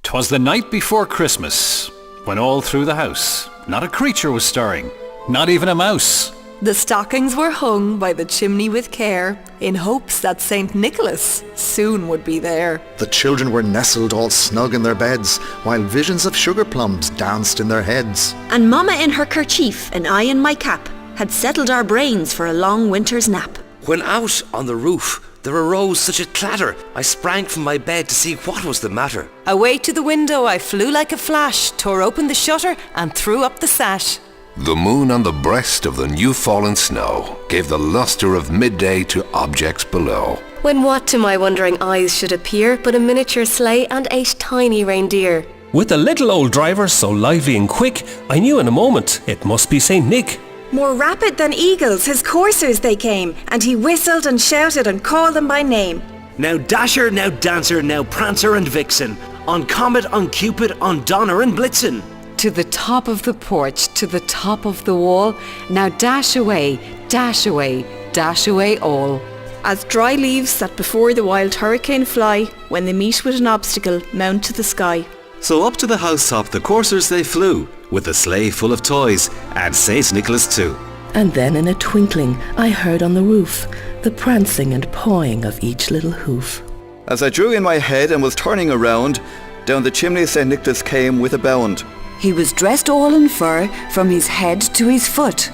'Twas the night before Christmas, when all through the house not a creature was stirring, not even a mouse. The stockings were hung by the chimney with care, in hopes that St. Nicholas soon would be there. The children were nestled all snug in their beds, while visions of sugar plums danced in their heads. And Mama in her kerchief and I in my cap had settled our brains for a long winter's nap. When out on the roof there arose such a clatter, I sprang from my bed to see what was the matter. Away to the window I flew like a flash, tore open the shutter and threw up the sash. The moon on the breast of the new-fallen snow gave the lustre of midday to objects below. When what to my wondering eyes should appear but a miniature sleigh and 8 tiny reindeer. With a little old driver so lively and quick, I knew in a moment it must be St. Nick. More rapid than eagles, his coursers they came, and he whistled and shouted and called them by name. Now Dasher, now Dancer, now Prancer and Vixen, on Comet, on Cupid, on Donner and Blitzen. To the top of the porch, to the top of the wall, now dash away, dash away, dash away all. As dry leaves that before the wild hurricane fly, when they meet with an obstacle, mount to the sky. So up to the housetop the coursers they flew, with a sleigh full of toys, and St. Nicholas too. And then in a twinkling I heard on the roof the prancing and pawing of each little hoof. As I drew in my head and was turning around, down the chimney St. Nicholas came with a bound. He was dressed all in fur from his head to his foot,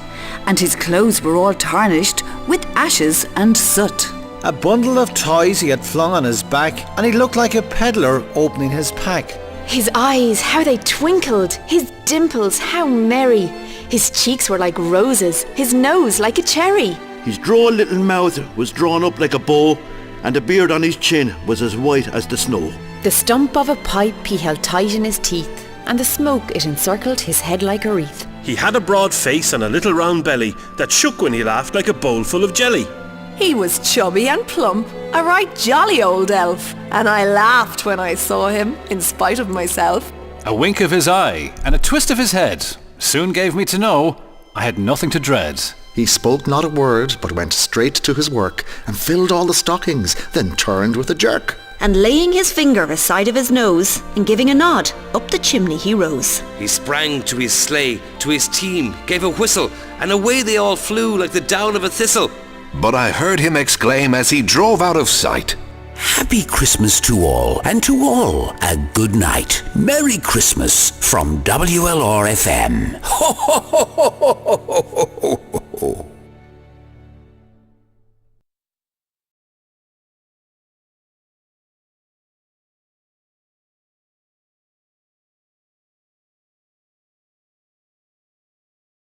and his clothes were all tarnished with ashes and soot. A bundle of toys he had flung on his back, and he looked like a peddler opening his pack. His eyes, how they twinkled, his dimples, how merry. His cheeks were like roses, his nose like a cherry. His droll little mouth was drawn up like a bow, and the beard on his chin was as white as the snow. The stump of a pipe he held tight in his teeth, and the smoke it encircled his head like a wreath. He had a broad face and a little round belly that shook when he laughed like a bowl full of jelly. He was chubby and plump, a right jolly old elf, and I laughed when I saw him, in spite of myself. A wink of his eye and a twist of his head soon gave me to know I had nothing to dread. He spoke not a word, but went straight to his work, and filled all the stockings, then turned with a jerk. And laying his finger aside of his nose, and giving a nod, up the chimney he rose. He sprang to his sleigh, to his team, gave a whistle, and away they all flew like the down of a thistle. But I heard him exclaim as he drove out of sight, Happy Christmas to all, and to all a good night. Merry Christmas from WLR FM. Ho, ho, ho, ho, ho, ho, ho, ho.